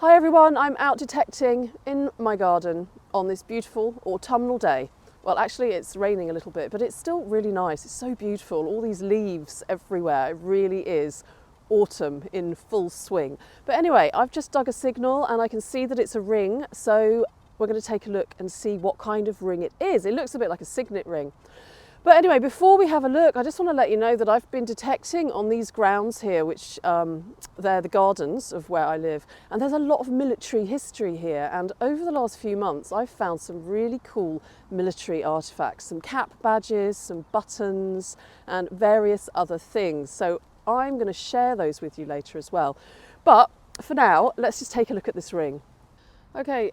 Hi everyone, I'm out detecting in my garden on this beautiful autumnal day. Well, actually it's raining a little bit, but it's still really nice. It's so beautiful, all these leaves everywhere. It really is autumn in full swing. But anyway, I've just dug a signal and I can see that it's a ring, so we're going to take a look and see what kind of ring it is. It looks a bit like a signet ring. But anyway, before we have a look, I just want to let you know that I've been detecting on these grounds here, which they're the gardens of where I live, and there's a lot of military history here. And over the last few months, I've found some really cool military artifacts, some cap badges, some buttons, and various other things. So I'm going to share those with you later as well. But for now, let's just take a look at this ring. Okay,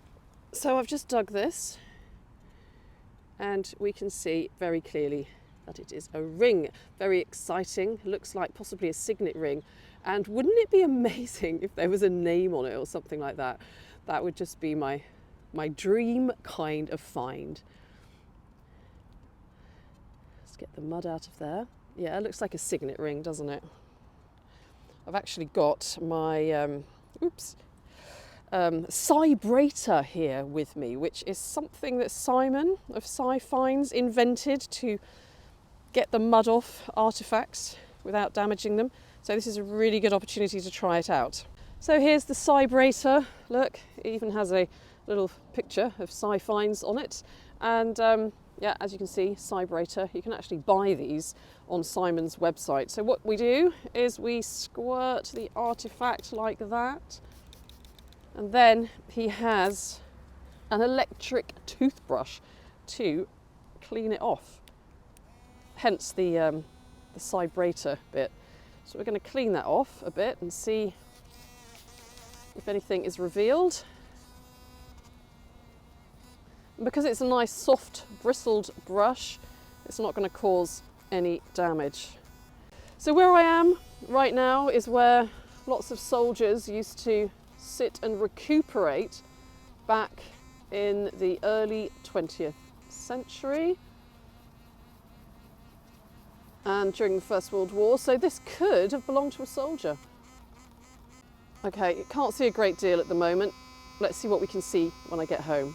so I've just dug this, and we can see very clearly that it is a ring. Very exciting, looks like possibly a signet ring. And wouldn't it be amazing if there was a name on it or something like that? That would just be my dream kind of find. Let's get the mud out of there. Yeah, it looks like a signet ring, doesn't it? I've actually got my, cybrator here with me, which is something that Simon of Sci Finds invented to get the mud off artifacts without damaging them. So this is a really good opportunity to try it out. So here's the cybrator. Look, it even has a little picture of Sci Finds on it. And yeah, as you can see, cybrator, you can actually buy these on Simon's website. So what we do is we squirt the artifact like that. And then he has an electric toothbrush to clean it off. Hence the cybrator bit. So we're going to clean that off a bit and see if anything is revealed. And because it's a nice soft bristled brush, it's not going to cause any damage. So where I am right now is where lots of soldiers used to sit and recuperate back in the early 20th century and during the First World War. So this could have belonged to a soldier. Okay, you can't see a great deal at the moment. Let's see what we can see when I get home.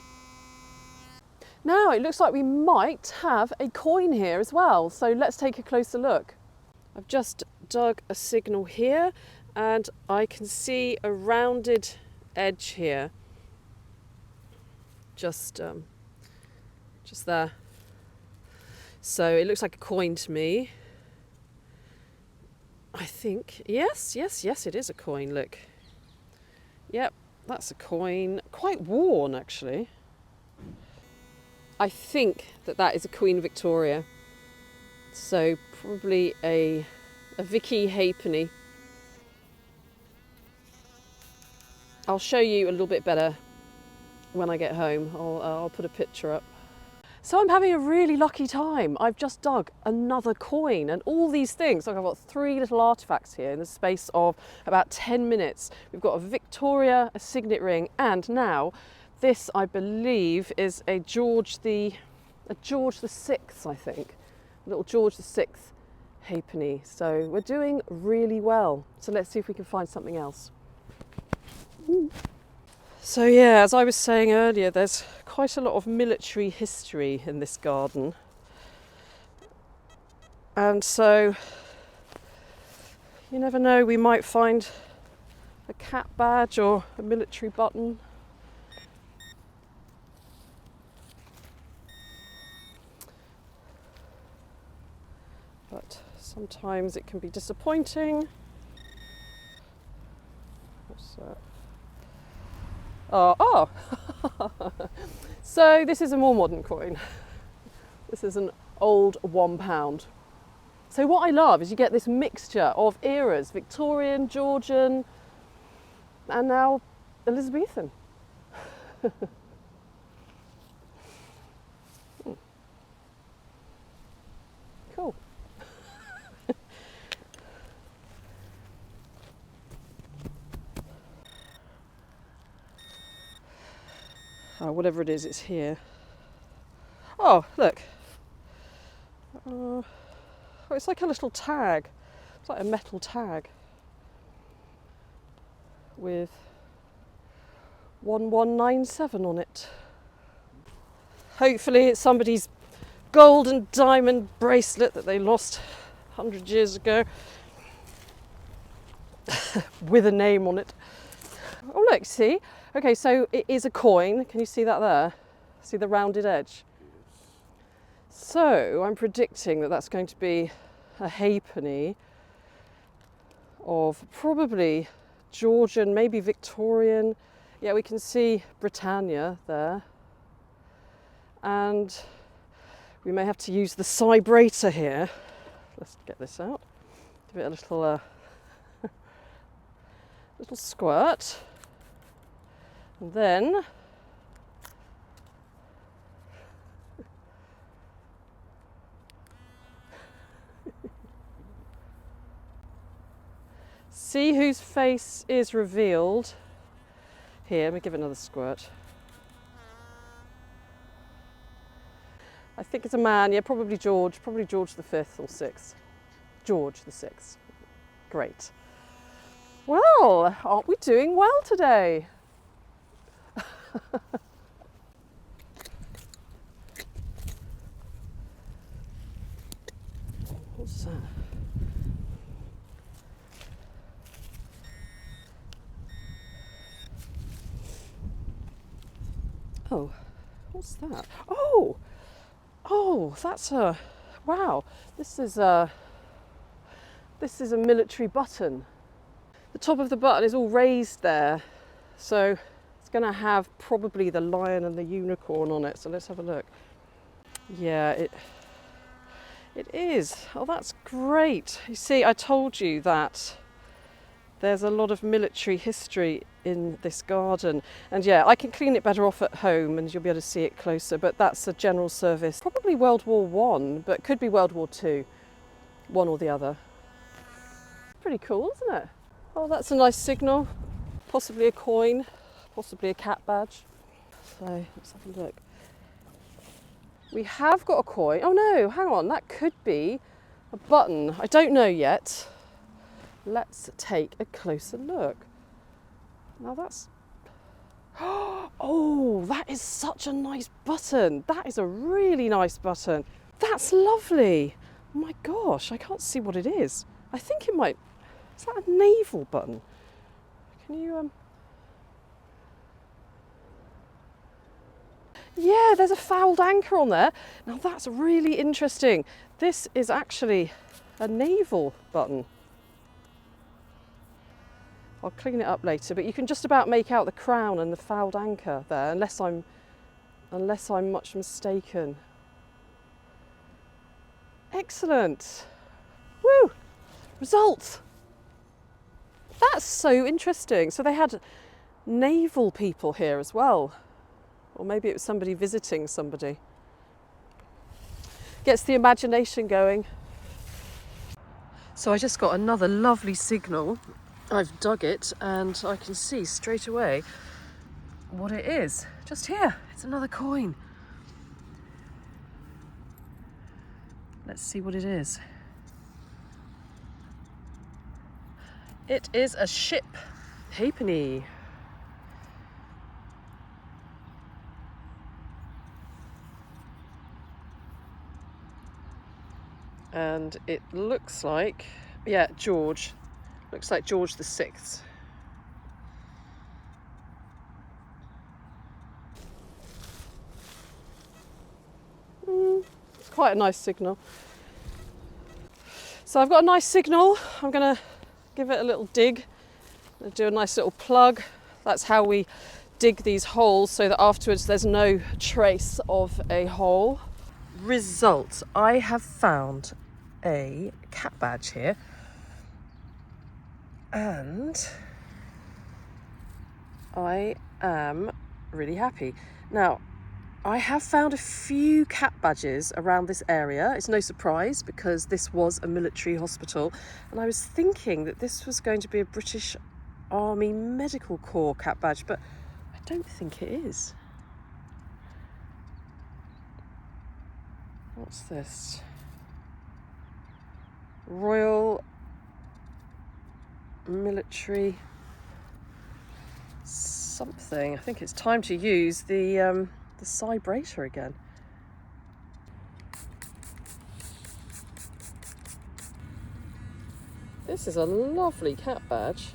Now it looks like we might have a coin here as well. So let's take a closer look. I've just dug a signal here and I can see a rounded edge here, just there. So it looks like a coin to me. I think, yes, it is a coin, look. Yep, that's a coin, quite worn actually. I think that is a Queen Victoria. So probably a Vicky halfpenny. I'll show you a little bit better when I get home. I'll put a picture up. So I'm having a really lucky time. I've just dug another coin and all these things. Look, I've got 3 little artifacts here in the space of about 10 minutes. We've got a Victoria, a signet ring, and now this, I believe, is a George the 6th, I think. A little George the 6th halfpenny. So we're doing really well. So let's see if we can find something else. So yeah, as I was saying earlier, there's quite a lot of military history in this garden. And so, you never know, we might find a cap badge or a military button. But sometimes it can be disappointing. What's that? Oh. So this is a more modern coin. This is an old £1. So what I love is you get this mixture of eras, Victorian, Georgian, and now Elizabethan. Cool. Whatever it is, it's here. Oh, look. Oh, it's like a little tag. It's like a metal tag with 1197 on it. Hopefully it's somebody's gold and diamond bracelet that they lost 100 years ago with a name on it. Oh look, see? Okay, so it is a coin. Can you see that there? See the rounded edge? So I'm predicting that that's going to be a halfpenny of probably Georgian, maybe Victorian. Yeah, we can see Britannia there. And we may have to use the cybrator here. Let's get this out. Give it a little little squirt. And then see whose face is revealed. Here, let me give it another squirt. I think it's a man, yeah, probably George the 5th or 6th. George the 6th. Great. Well, aren't we doing well today? What's that? Oh, what's that? Oh, that's a, wow, this is a military button. The top of the button is all raised there, so it's going to have probably the lion and the unicorn on it. So let's have a look. Yeah, it is. Oh, that's great. You see, I told you that there's a lot of military history in this garden. And yeah, I can clean it better off at home and you'll be able to see it closer, but that's a general service. Probably World War I, but could be World War II, one or the other. Pretty cool, isn't it? Oh, that's a nice signal. Possibly a coin, possibly a cat badge. So let's have a look. We have got a coin. Oh no, hang on, that could be a button. I don't know yet. Let's take a closer look. Now that's, oh, that is such a nice button. That is a really nice button. That's lovely. Oh my gosh, I can't see what it is. I think it might, is that a naval button? Can you, yeah, there's a fouled anchor on there. Now that's really interesting. This is actually a naval button. I'll clean it up later, but you can just about make out the crown and the fouled anchor there, unless I'm much mistaken. Excellent. Woo! Results. That's so interesting. So they had naval people here as well. Or maybe it was somebody visiting somebody. Gets the imagination going. So I just got another lovely signal. I've dug it and I can see straight away what it is. Just here, it's another coin. Let's see what it is. It is a ship halfpenny. And it looks like, yeah, George. Looks like George the 6th. It's quite a nice signal. So I've got a nice signal. I'm going to give it a little dig. I'll do a nice little plug. That's how we dig these holes so that afterwards there's no trace of a hole. Result, I have found a cat badge here. And I am really happy. Now, I have found a few cat badges around this area. It's no surprise because this was a military hospital. And I was thinking that this was going to be a British Army Medical Corps cat badge, but I don't think it is. What's this? Royal Military something. I think it's time to use the cybrator again. This is a lovely cat badge.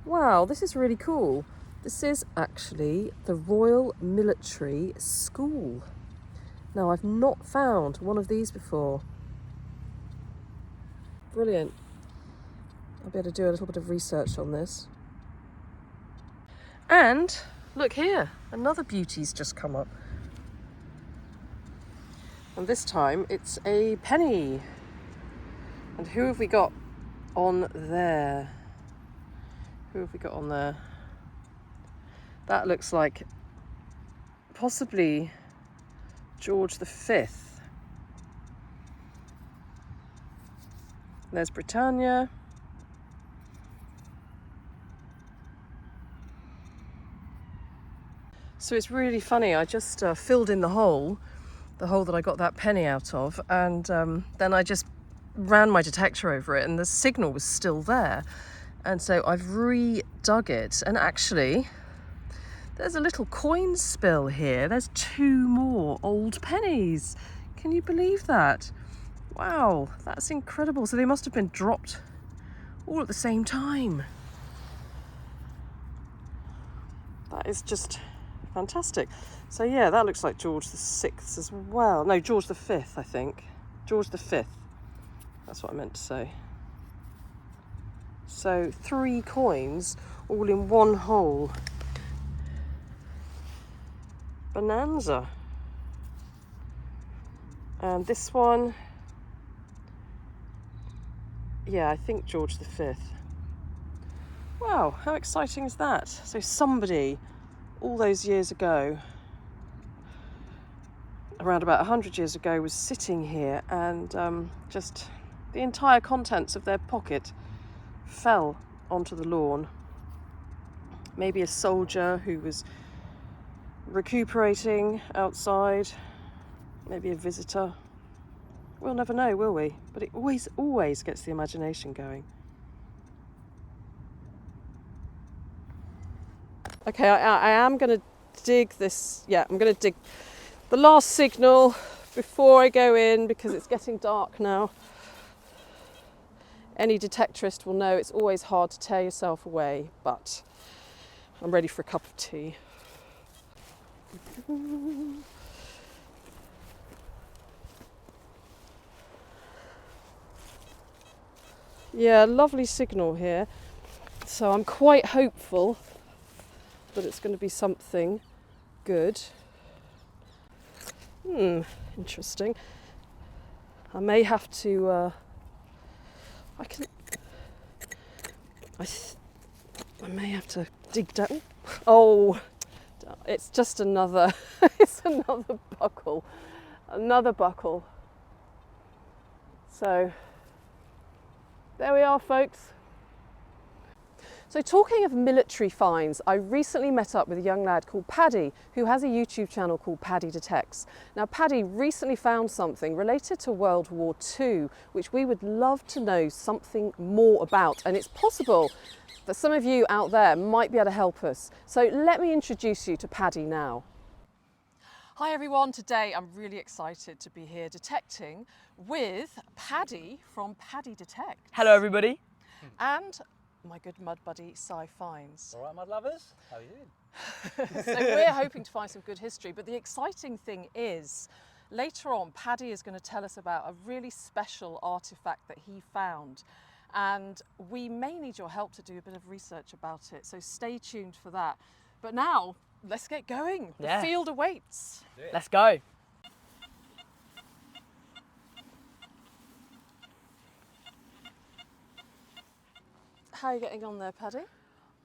Wow, this is really cool. This is actually the Royal Military School. Now, I've not found one of these before. Brilliant. I'll be able to do a little bit of research on this. And look here, another beauty's just come up. And this time it's a penny. And who have we got on there? Who have we got on there? That looks like possibly George V. There's Britannia. So it's really funny, I just filled in the hole that I got that penny out of, and then I just ran my detector over it and the signal was still there. And so I've re-dug it, and actually there's a little coin spill here. There's 2 more old pennies. Can you believe that? Wow, that's incredible. So they must have been dropped all at the same time. That is just fantastic. So yeah, that looks like George VI as well. No, George V, I think. George V. That's what I meant to say. So 3 coins all in one hole. Bonanza. And this one, yeah, I think George V. Wow, how exciting is that? So somebody all those years ago, around about 100 years ago, was sitting here and just the entire contents of their pocket fell onto the lawn. Maybe a soldier who was recuperating outside, maybe a visitor. We'll never know, will we? But it always gets the imagination going. Okay, I am going to dig this. Yeah, I'm going to dig the last signal before I go in because it's getting dark now. Any detectorist will know it's always hard to tear yourself away, but I'm ready for a cup of tea. Yeah, lovely signal here. So I'm quite hopeful that it's going to be something good. Interesting. I may have to. I may have to dig down. Oh, it's just another. It's another buckle. Another buckle. So there we are, folks. So talking of military finds, I recently met up with a young lad called Paddy, who has a YouTube channel called Paddy Detects. Now, Paddy recently found something related to World War II, which we would love to know something more about. And it's possible that some of you out there might be able to help us. So let me introduce you to Paddy now. Hi everyone, today I'm really excited to be here detecting with Paddy from Paddy Detects. Hello everybody. And my good mud buddy, Cy Finds. All right, mud lovers, how are you doing? So we're hoping to find some good history, but the exciting thing is, later on, Paddy is going to tell us about a really special artefact that he found. And we may need your help to do a bit of research about it, so stay tuned for that. But now, let's get going. The field awaits. Let's go. How are you getting on there, Paddy?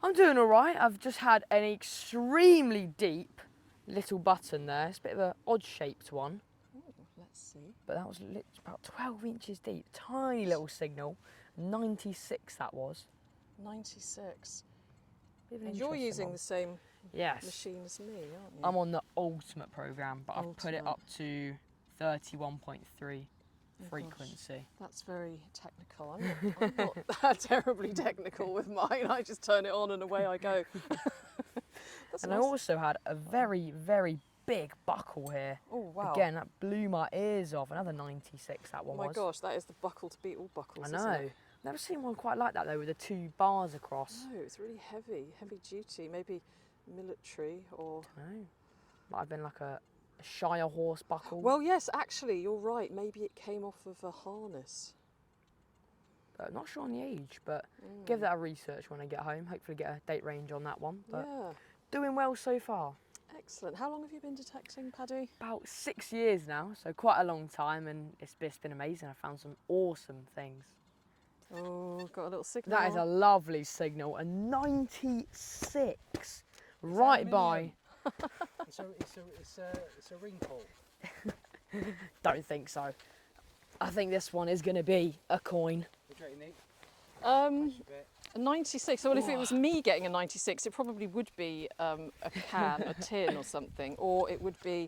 I'm doing all right. I've just had an extremely deep little button there. It's a bit of an odd shaped one. Ooh, let's see. But that was about 12 inches deep. Tiny little signal. 96 that was. 96. Bit of an And you're interesting using one. the same Yes. machine as me, aren't you? I'm on the ultimate programme, but I've put it Ultimate. up to 31.3. frequency. That's very technical. I'm not that terribly technical with mine. I just turn it on and away I go. That's And I nice. also had a very, very big buckle here. Oh, wow. Again, that blew my ears off. Another 96 that Oh one my was. gosh, that is the buckle to beat all buckles, I isn't know. it? Never seen one quite like that though, with the 2 bars across. No, it's really heavy duty. Maybe military or... No. Might have been like a Shire horse buckle. Well, yes, actually, you're right. Maybe it came off of a harness. But not sure on the age, but give that a research when I get home. Hopefully get a date range on that one. But Yeah. doing well so far. Excellent. How long have you been detecting, Paddy? About 6 years now, so quite a long time, and it's been amazing. I found some awesome things. Oh, got a little signal. That is a lovely signal, a 96, right by. It's a ring pull. Don't think so. I think this one is going to be a coin. What do you reckon, Nick? A 96. Well, if it was me getting a 96, it probably would be a can, a tin or something, or it would be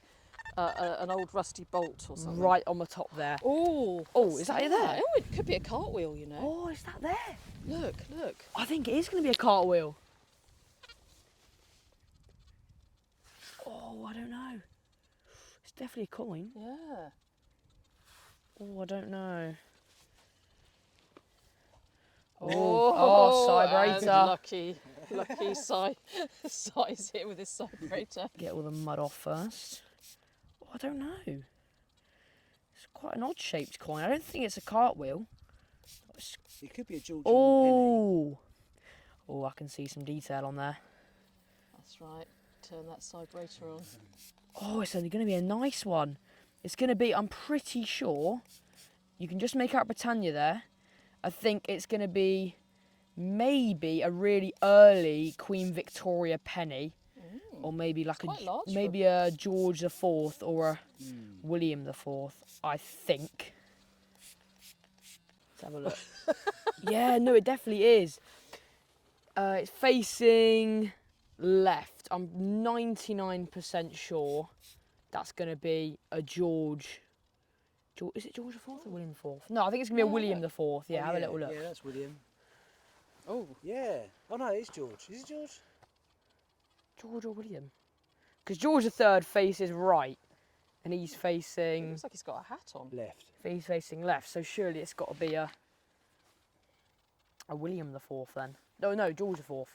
an old rusty bolt or something. Right on the top there. Oh, Is that it there? Oh, it could be a cartwheel, you know. Oh, is that there? Look. I think it is going to be a cartwheel. Oh, I don't know. It's definitely a coin. Yeah. Oh, I don't know. Oh, vibrator. Lucky size here with his vibrator. Get all the mud off first. Oh, I don't know. It's quite an odd shaped coin. I don't think it's a cartwheel. It could be a Georgian penny. Oh, I can see some detail on there. That's right. Turn that vibrator on. Oh, it's only going to be a nice one. It's going to be, I'm pretty sure, you can just make out Britannia there. I think it's going to be maybe a really early Queen Victoria penny, or maybe like a George IV or a William IV. I think. Let's have a look. Yeah, no, it definitely is. It's facing left. I'm 99% sure that's going to be a George. Is it George IV or William IV? No, I think it's going to be a William IV. Yeah, have a little look. Yeah, that's William. Oh. Yeah. Oh no, it's George. Is it George? George or William? Because George III faces right, and he's It facing. looks like he's got a hat on. Left. He's facing left, so surely it's got to be a William IV then. No, George IV.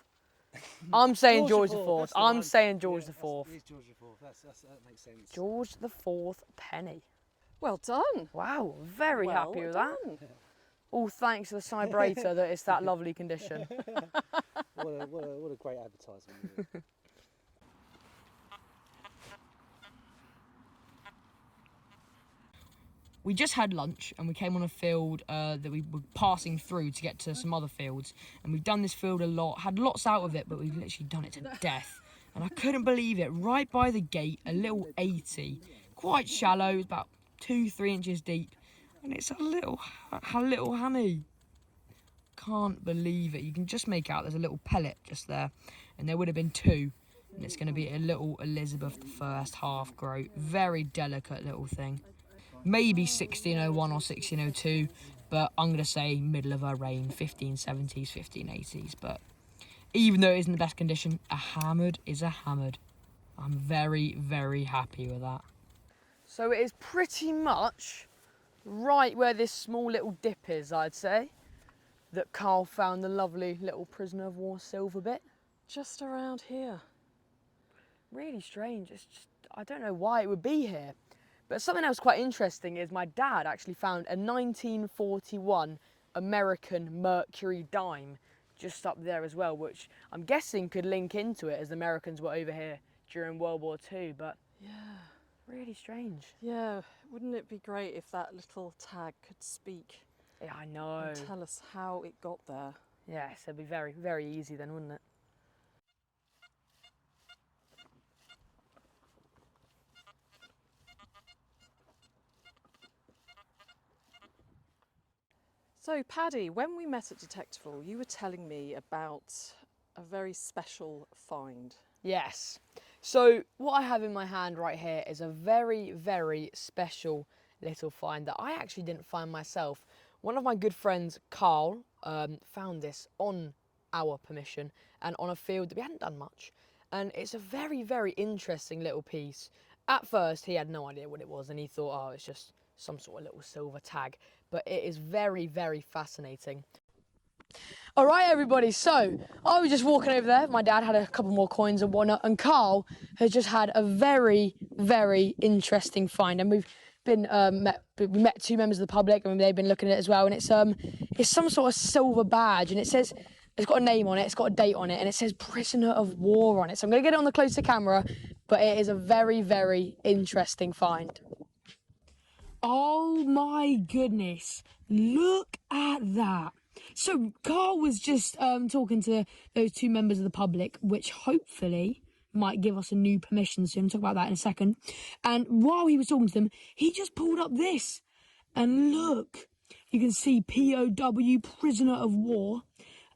I'm saying George IV. I'm saying George IV. It's George IV. That makes sense. George IV penny. Well done. Wow, very happy with that. Done. All thanks to the vibrator that it's that lovely condition. What a great advertisement. We just had lunch and we came on a field that we were passing through to get to some other fields, and we've done this field a lot, had lots out of it, but we've literally done it to death. And I couldn't believe it, right by the gate, a little 80, quite shallow, it's about 2-3 inches deep, and it's a little hammy. Can't believe it. You can just make out there's a little pellet just there, and there would have been 2, and it's going to be a little Elizabeth I half groat, very delicate little thing. Maybe 1601 or 1602, but I'm going to say middle of her reign, 1570s, 1580s. But even though it isn't the best condition, a hammered is a hammered. I'm very, very happy with that. So it is pretty much right where this small little dip is, I'd say, that Carl found the lovely little prisoner of war silver bit. Just around here. Really strange. It's just, I don't know why it would be here. But something else quite interesting is my dad actually found a 1941 American Mercury dime just up there as well, which I'm guessing could link into it as the Americans were over here during World War II, but Yeah. really strange. Yeah. Wouldn't it be great if that little tag could speak Yeah, I know. and tell us how it got there? Yes, it'd be very, very easy then, wouldn't it? So, Paddy, when we met at Detectival, you were telling me about a very special find. Yes. So what I have in my hand right here is a very, very special little find that I actually didn't find myself. One of my good friends, Carl, found this on our permission and on a field that we hadn't done much. And it's a very, very interesting little piece. At first, he had no idea what it was and he thought, oh, it's just some sort of little silver tag. But it is very, very fascinating. All right, everybody, so I was just walking over there. My dad had a couple more coins and whatnot, and Carl has just had a very, very interesting find. And we've been we met two members of the public, and they've been looking at it as well. And it's some sort of silver badge, and it says, it's got a name on it, it's got a date on it, and it says prisoner of war on it. So I'm going to get it on the closer camera, but it is a very, very interesting find. Oh my goodness, look at that. So Carl was just talking to those two members of the public, which hopefully might give us a new permission soon. I'll talk about that in a second. And while he was talking to them, he just pulled up this. And look, you can see POW, prisoner of war.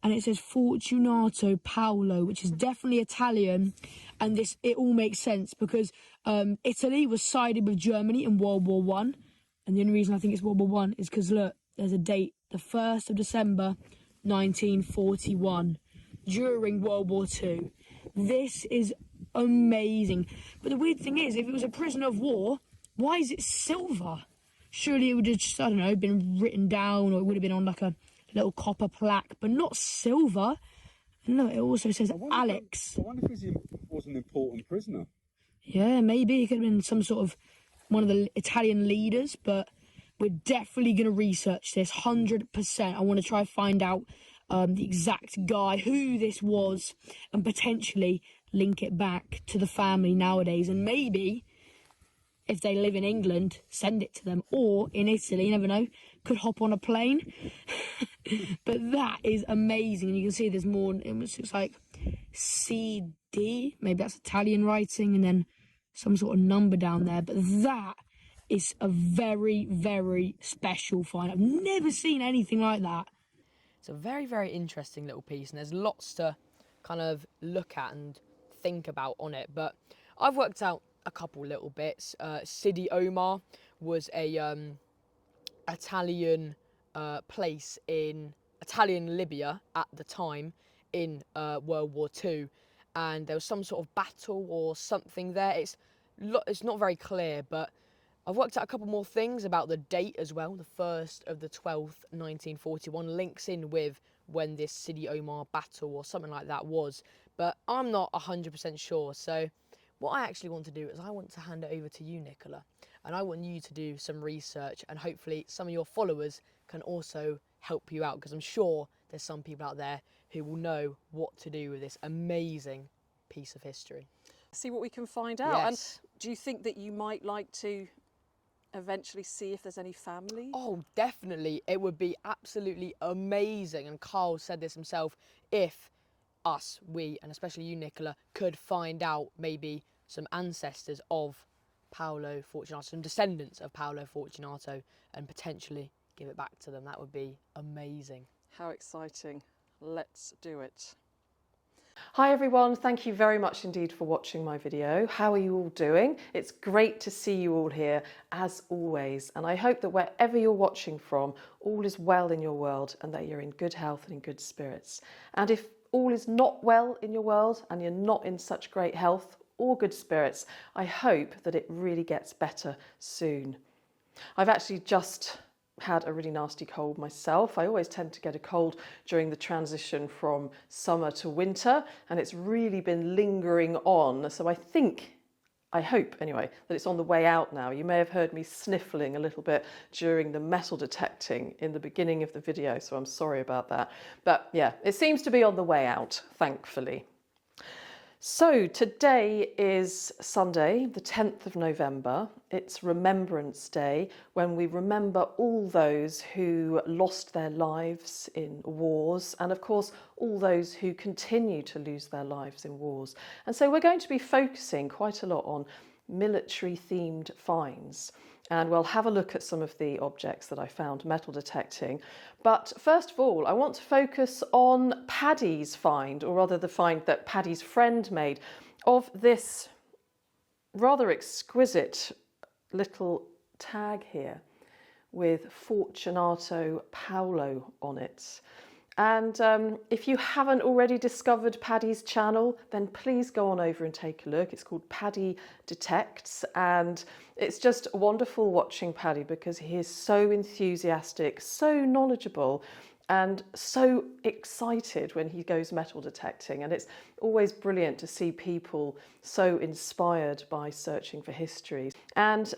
And it says Fortunato Paolo, which is definitely Italian. And this, it all makes sense because Italy was sided with Germany in World War I. And the only reason I think it's World War I is because, look, there's a date, the 1st of December, 1941, during World War II. This is amazing. But the weird thing is, if it was a prisoner of war, why is it silver? Surely it would have just, I don't know, been written down, or it would have been on like a little copper plaque, but not silver. And look, it also says Alex. I wonder if he was an important prisoner. Yeah, maybe he could have been some sort of one of the Italian leaders, but we're definitely going to research this 100%. I want to try to find out the exact guy, who this was, and potentially link it back to the family nowadays. And maybe, if they live in England, send it to them. Or in Italy, you never know, could hop on a plane. But that is amazing. And you can see there's more, it looks like CD, maybe that's Italian writing, and then some sort of number down there. But that is a very, very special find. I've never seen anything like that. It's a very, very interesting little piece, and there's lots to kind of look at and think about on it. But I've worked out a couple little bits. Sidi Omar was a Italian place in Italian Libya at the time in World War II, and there was some sort of battle or something there. It's not very clear, but I've worked out a couple more things about the date as well. The 1st of the 12th, 1941 links in with when this Sidi Omar battle or something like that was, but I'm not 100% sure. So what I actually want to do is I want to hand it over to you, Nicola, and I want you to do some research, and hopefully some of your followers can also help you out, because I'm sure there's some people out there who will know what to do with this amazing piece of history. See what we can find out. Yes. And do you think that you might like to eventually see if there's any family? Oh, definitely. It would be absolutely amazing. And Carl said this himself, if we, and especially you, Nicola, could find out maybe some ancestors of Paolo Fortunato, some descendants of Paolo Fortunato, and potentially give it back to them. That would be amazing. How exciting. Let's do it. Hi everyone, thank you very much indeed for watching my video. How are you all doing? It's great to see you all here as always, and I hope that wherever you're watching from, all is well in your world and that you're in good health and in good spirits. And if all is not well in your world and you're not in such great health or good spirits, I hope that it really gets better soon. I've actually just had a really nasty cold myself. I always tend to get a cold during the transition from summer to winter, and it's really been lingering on. So I hope anyway, that it's on the way out now. You may have heard me sniffling a little bit during the metal detecting in the beginning of the video, so I'm sorry about that. But yeah, it seems to be on the way out, thankfully. So today is Sunday, the 10th of November. It's Remembrance Day, when we remember all those who lost their lives in wars, and of course all those who continue to lose their lives in wars. And so we're going to be focusing quite a lot on military themed finds, and we'll have a look at some of the objects that I found metal detecting. But first of all, I want to focus on Paddy's find, or rather the find that Paddy's friend made of this rather exquisite little tag here with Fortunato Paolo on it. And if you haven't already discovered Paddy's channel, then please go on over and take a look. It's called Paddy Detects, and it's just wonderful watching Paddy because he is so enthusiastic, so knowledgeable, and so excited when he goes metal detecting. And it's always brilliant to see people so inspired by searching for history. And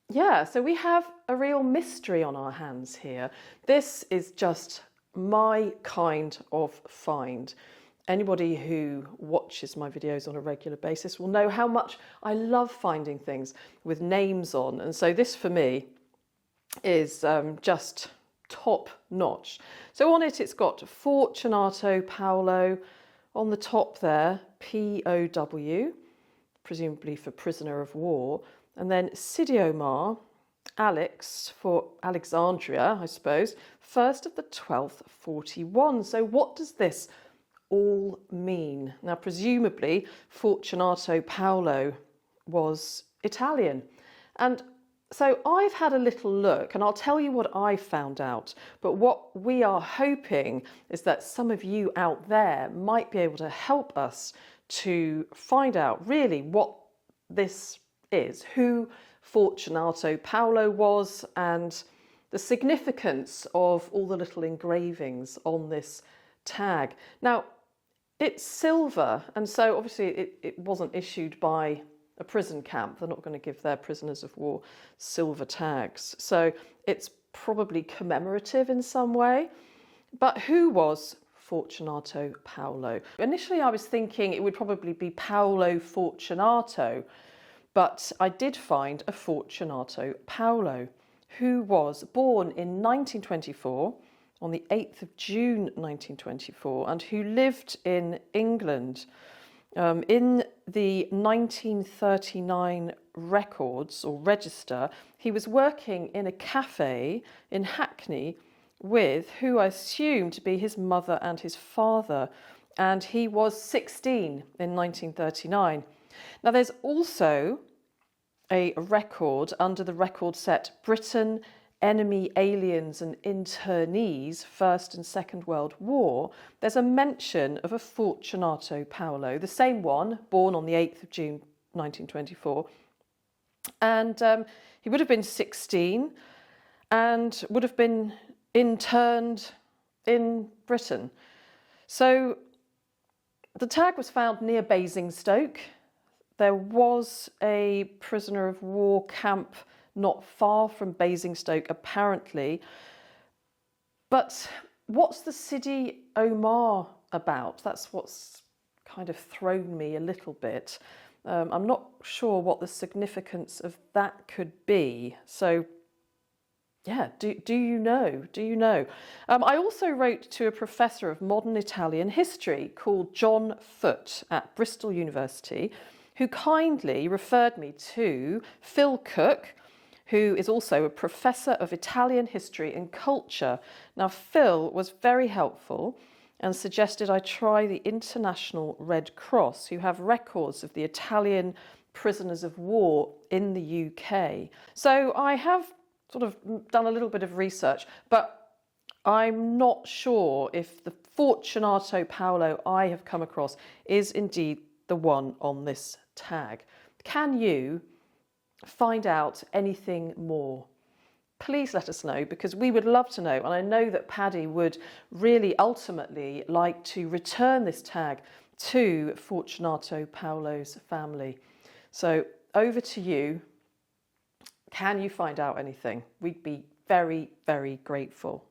yeah, so we have a real mystery on our hands here. This is just my kind of find. Anybody who watches my videos on a regular basis will know how much I love finding things with names on, and so this for me is just top notch. So on it, it's got Fortunato Paolo on the top there, POW, presumably for prisoner of war, and then Sidiomar Alex for Alexandria, I suppose, 1st of the 12th, 41. So what does this all mean? Now, presumably, Fortunato Paolo was Italian. And so I've had a little look, and I'll tell you what I found out. But what we are hoping is that some of you out there might be able to help us to find out really what this is, who Fortunato Paolo was, and the significance of all the little engravings on this tag. Now, it's silver, and so obviously it wasn't issued by a prison camp. They're not going to give their prisoners of war silver tags. So it's probably commemorative in some way. But who was Fortunato Paolo? Initially, I was thinking it would probably be Paolo Fortunato, but I did find a Fortunato Paolo who was born in 1924, on the 8th of June 1924, and who lived in England. In the 1939 records or register, he was working in a cafe in Hackney with who I assume to be his mother and his father, and he was 16 in 1939. Now, there's also a record under the record set Britain, Enemy, Aliens and Internees, First and Second World War. There's a mention of a Fortunato Paolo, the same one, born on the 8th of June 1924. And he would have been 16 and would have been interned in Britain. So the tag was found near Basingstoke. There was a prisoner of war camp not far from Basingstoke, apparently. But what's the Sidi Omar about? That's what's kind of thrown me a little bit. I'm not sure what the significance of that could be. So, yeah, do you know? Do you know? I also wrote to a professor of modern Italian history called John Foote at Bristol University, who kindly referred me to Phil Cook, who is also a professor of Italian history and culture. Now, Phil was very helpful and suggested I try the International Red Cross, who have records of the Italian prisoners of war in the UK. So I have sort of done a little bit of research, but I'm not sure if the Fortunato Paolo I have come across is indeed the one on this tag. Can you find out anything more? Please let us know, because we would love to know, and I know that Paddy would really ultimately like to return this tag to Fortunato Paolo's family. So over to you. Can you find out anything? We'd be very, very grateful.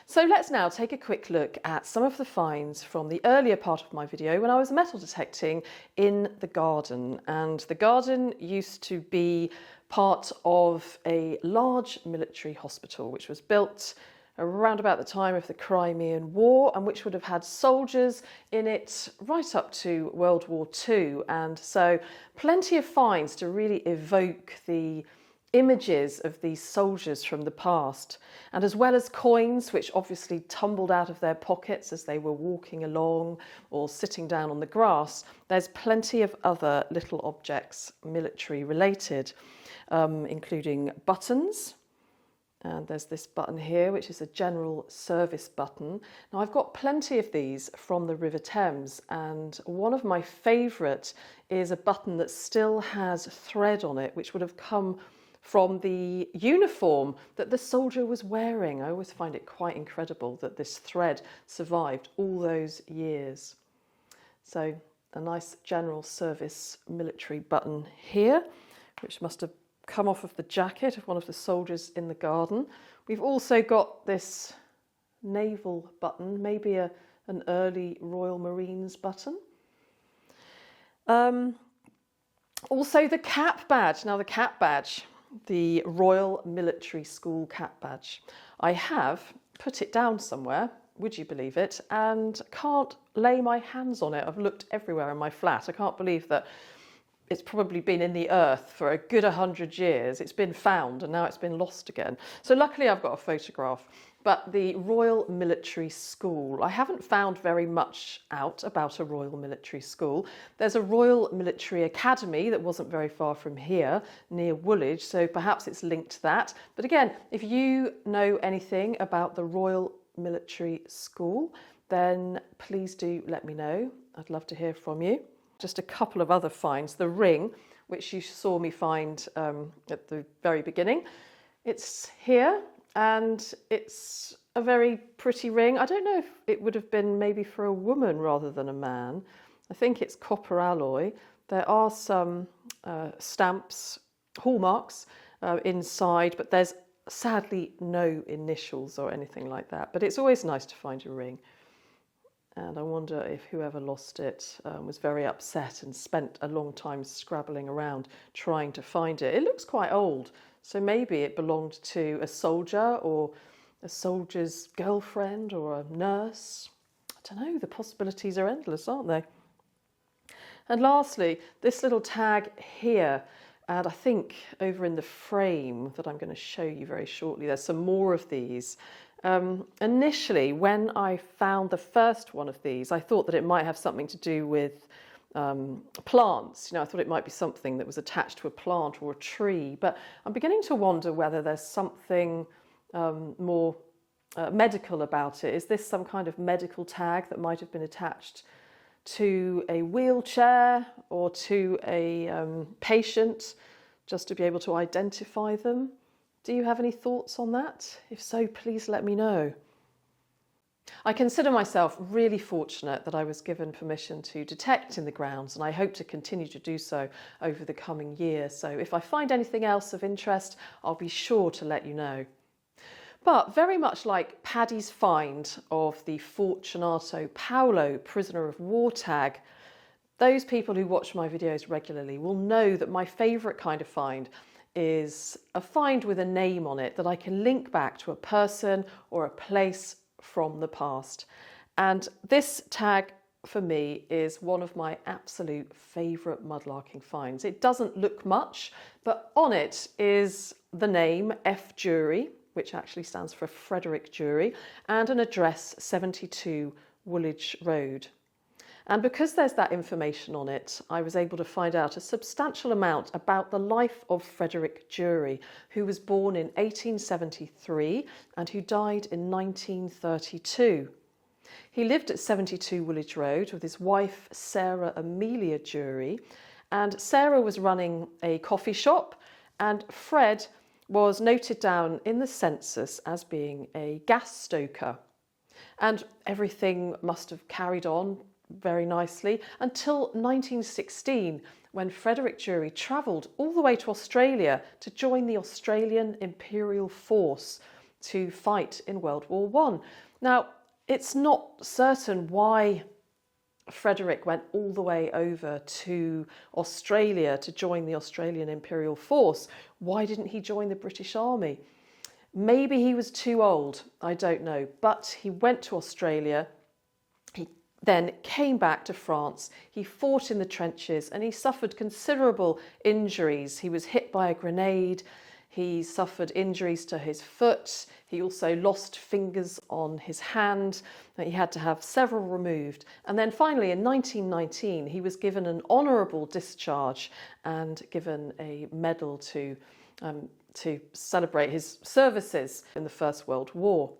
So let's now take a quick look at some of the finds from the earlier part of my video when I was metal detecting in the garden. And the garden used to be part of a large military hospital which was built around about the time of the Crimean War, and which would have had soldiers in it right up to World War II. And so plenty of finds to really evoke the images of these soldiers from the past, and as well as coins which obviously tumbled out of their pockets as they were walking along or sitting down on the grass, there's plenty of other little objects, military related, including buttons. And there's this button here, which is a general service button. Now, I've got plenty of these from the River Thames, and one of my favourite is a button that still has thread on it, which would have come from the uniform that the soldier was wearing. I always find it quite incredible that this thread survived all those years. So a nice general service military button here, which must have come off of the jacket of one of the soldiers in the garden. We've also got this naval button, maybe an early Royal Marines button. Also the cap badge. Now the cap badge, the Royal Military School cap badge. I have put it down somewhere, would you believe it, and can't lay my hands on it. I've looked everywhere in my flat. I can't believe that it's probably been in the earth for a good 100 years. It's been found and now it's been lost again. So luckily I've got a photograph. But the Royal Military School, I haven't found very much out about a Royal Military School. There's a Royal Military Academy that wasn't very far from here, near Woolwich, so perhaps it's linked to that. But again, if you know anything about the Royal Military School, then please do let me know. I'd love to hear from you. Just a couple of other finds. The ring, which you saw me find at the very beginning. It's here, and it's a very pretty ring. I don't know if it would have been maybe for a woman rather than a man. I think it's copper alloy. There are some stamps, hallmarks inside, but there's sadly no initials or anything like that. But it's always nice to find a ring. And I wonder if whoever lost it was very upset and spent a long time scrabbling around trying to find it. It looks quite old, so maybe it belonged to a soldier or a soldier's girlfriend or a nurse. I don't know, the possibilities are endless, aren't they? And lastly, this little tag here, and I think over in the frame that I'm going to show you very shortly, there's some more of these. Initially, when I found the first one of these, I thought that it might have something to do with plants. You know, I thought it might be something that was attached to a plant or a tree, but I'm beginning to wonder whether there's something more medical about it. Is this some kind of medical tag that might have been attached to a wheelchair or to a patient, just to be able to identify them? Do you have any thoughts on that? If so, please let me know. I consider myself really fortunate that I was given permission to detect in the grounds, and I hope to continue to do so over the coming year. So if I find anything else of interest, I'll be sure to let you know. But very much like Paddy's find of the Fortunato Paolo prisoner of war tag, those people who watch my videos regularly will know that my favourite kind of find is a find with a name on it that I can link back to a person or a place from the past. And this tag for me is one of my absolute favourite mudlarking finds. It doesn't look much, but on it is the name F. Jury, which actually stands for Frederick Jury, and an address 72 Woolwich Road. And because there's that information on it, I was able to find out a substantial amount about the life of Frederick Jury, who was born in 1873 and who died in 1932. He lived at 72 Woolwich Road with his wife, Sarah Amelia Jury, and Sarah was running a coffee shop, and Fred was noted down in the census as being a gas stoker. And everything must have carried on very nicely until 1916, when Frederick Jury travelled all the way to Australia to join the Australian Imperial Force to fight in World War I. Now, it's not certain why Frederick went all the way over to Australia to join the Australian Imperial Force. Why didn't he join the British Army? Maybe he was too old, I don't know, but he went to Australia. He then came back to France. He fought in the trenches and he suffered considerable injuries. He was hit by a grenade. He suffered injuries to his foot. He also lost fingers on his hand. He had to have several removed. And then finally in 1919, he was given an honourable discharge and given a medal to celebrate his services in the First World War.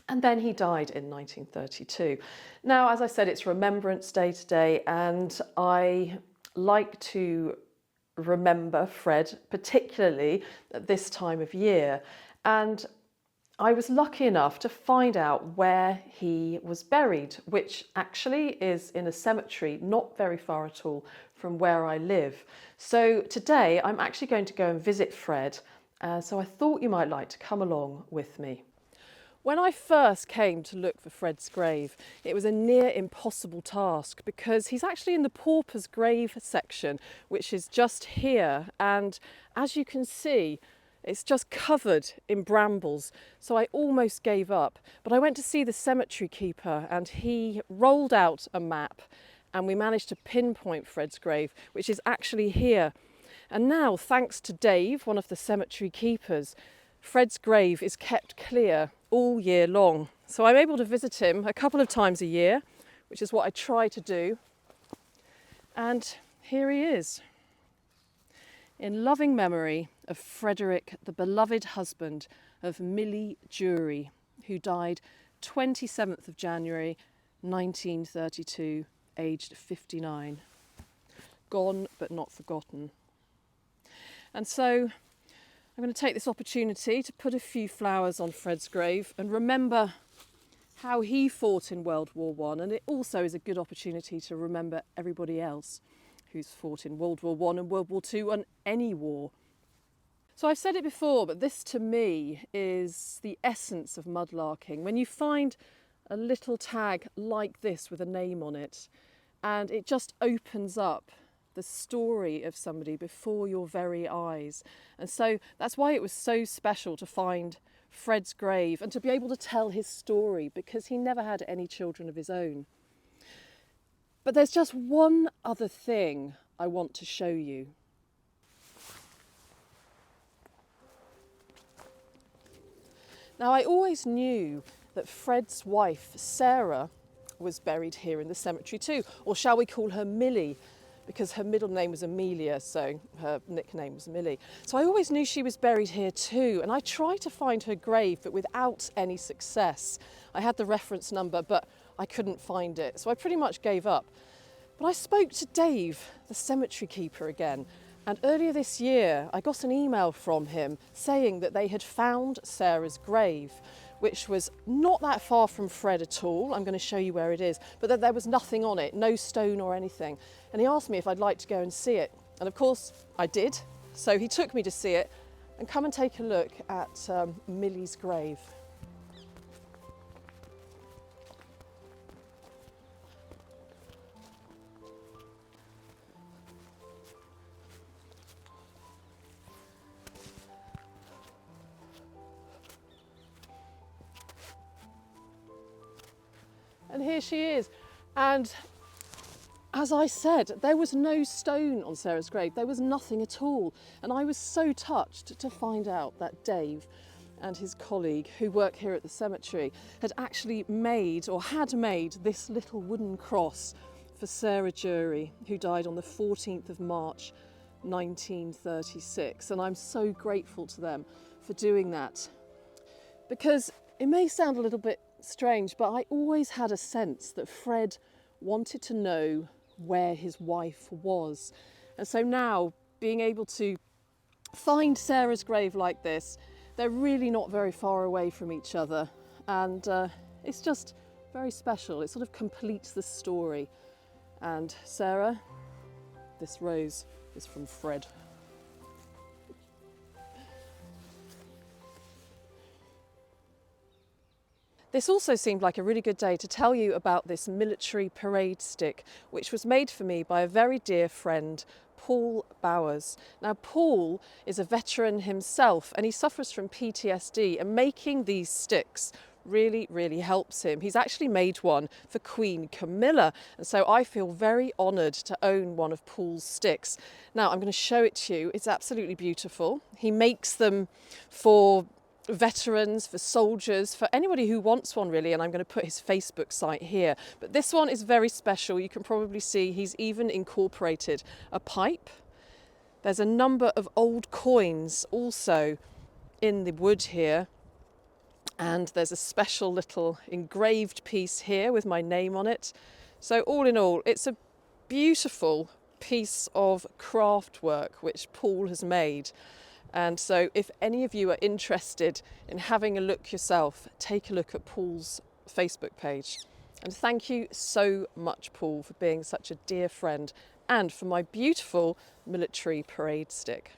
And then he died in 1932. Now, as I said, it's Remembrance Day today, and I like to remember Fred, particularly at this time of year. And I was lucky enough to find out where he was buried, which actually is in a cemetery not very far at all from where I live. So today I'm actually going to go and visit Fred, so I thought you might like to come along with me. When I first came to look for Fred's grave, it was a near impossible task because he's actually in the pauper's grave section, which is just here. And as you can see, it's just covered in brambles. So I almost gave up. But I went to see the cemetery keeper and he rolled out a map and we managed to pinpoint Fred's grave, which is actually here. And now, thanks to Dave, one of the cemetery keepers, Fred's grave is kept clear all year long. So I'm able to visit him a couple of times a year, which is what I try to do. And here he is, in loving memory of Frederick, the beloved husband of Millie Jury, who died 27th of January 1932, aged 59. Gone but not forgotten. And so I'm going to take this opportunity to put a few flowers on Fred's grave and remember how he fought in World War I, and it also is a good opportunity to remember everybody else who's fought in World War I and World War II and any war. So I've said it before, but this to me is the essence of mudlarking. When you find a little tag like this with a name on it, and it just opens up the story of somebody before your very eyes. And so that's why it was so special to find Fred's grave and to be able to tell his story, because he never had any children of his own. But there's just one other thing I want to show you. Now, I always knew that Fred's wife, Sarah, was buried here in the cemetery too, or shall we call her Millie, because her middle name was Amelia, so her nickname was Millie. So I always knew she was buried here too, and I tried to find her grave, but without any success. I had the reference number, but I couldn't find it, so I pretty much gave up. But I spoke to Dave, the cemetery keeper, again, and earlier this year I got an email from him saying that they had found Sarah's grave, which was not that far from Fred at all. I'm going to show you where it is, but that there was nothing on it, no stone or anything. And he asked me if I'd like to go and see it. And of course I did. So he took me to see it, and come and take a look at Millie's grave. And here she is. And as I said, there was no stone on Sarah's grave. There was nothing at all. And I was so touched to find out that Dave and his colleague who work here at the cemetery had actually made, or had made, this little wooden cross for Sarah Jury, who died on the 14th of March 1936. And I'm so grateful to them for doing that, because it may sound a little bit strange, but I always had a sense that Fred wanted to know where his wife was. And so now, being able to find Sarah's grave like this, they're really not very far away from each other, and it's just very special. It sort of completes the story. And Sarah, this rose is from Fred. This also seemed like a really good day to tell you about this military parade stick, which was made for me by a very dear friend, Paul Bowers. Now, Paul is a veteran himself, and he suffers from PTSD, and making these sticks really, really helps him. He's actually made one for Queen Camilla, and so I feel very honoured to own one of Paul's sticks. Now I'm going to show it to you. It's absolutely beautiful. He makes them for veterans, for soldiers, for anybody who wants one really, and I'm going to put his Facebook site here. But this one is very special. You can probably see he's even incorporated a pipe. There's a number of old coins also in the wood here, and there's a special little engraved piece here with my name on it. So all in all, it's a beautiful piece of craft work which Paul has made. And so if any of you are interested in having a look yourself, take a look at Paul's Facebook page. And thank you so much, Paul, for being such a dear friend and for my beautiful military parade stick.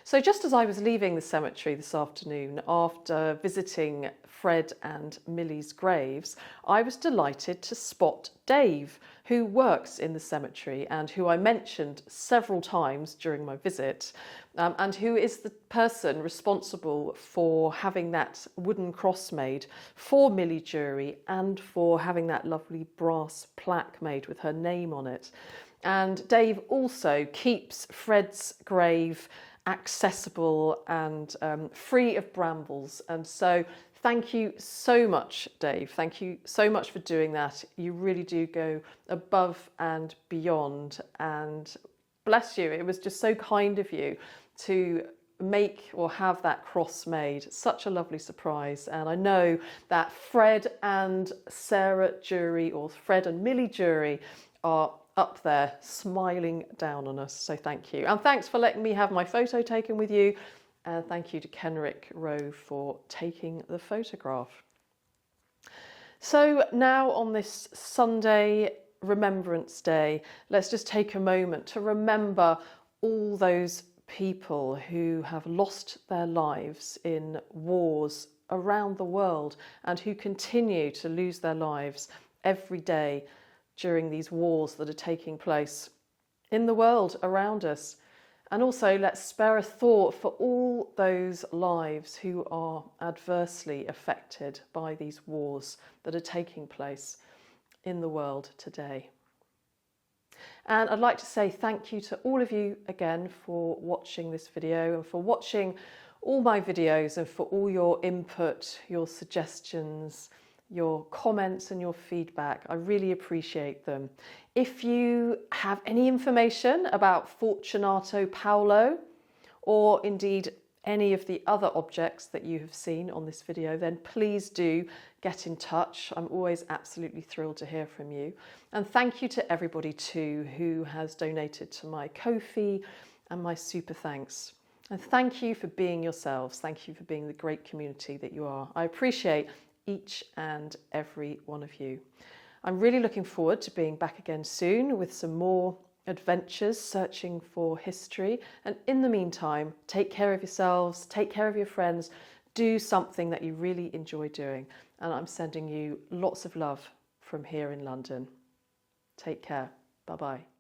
So just as I was leaving the cemetery this afternoon after visiting Fred and Millie's graves, I was delighted to spot Dave, who works in the cemetery and who I mentioned several times during my visit, and who is the person responsible for having that wooden cross made for Millie Jury and for having that lovely brass plaque made with her name on it. And Dave also keeps Fred's grave accessible and free of brambles. And so thank you so much, Dave. Thank you so much for doing that. You really do go above and beyond, and bless you. It was just so kind of you to make or have that cross made. Such a lovely surprise. And I know that Fred and Sarah Jury, or Fred and Millie Jury, are up there smiling down on us, so thank you. And thanks for letting me have my photo taken with you, and thank you to Kenrick Rowe for taking the photograph. So now on this Sunday Remembrance Day, let's just take a moment to remember all those people who have lost their lives in wars around the world and who continue to lose their lives every day during these wars that are taking place in the world around us. And also let's spare a thought for all those lives who are adversely affected by these wars that are taking place in the world today. And I'd like to say thank you to all of you again for watching this video and for watching all my videos and for all your input, your suggestions, your comments and your feedback. I really appreciate them. If you have any information about Fortunato Paolo, or indeed any of the other objects that you have seen on this video, then please do get in touch. I'm always absolutely thrilled to hear from you. And thank you to everybody too who has donated to my Ko-fi and my super thanks. And thank you for being yourselves. Thank you for being the great community that you are. I appreciate each and every one of you. I'm really looking forward to being back again soon with some more adventures searching for history. And in the meantime, take care of yourselves, take care of your friends, do something that you really enjoy doing. And I'm sending you lots of love from here in London. Take care. Bye-bye.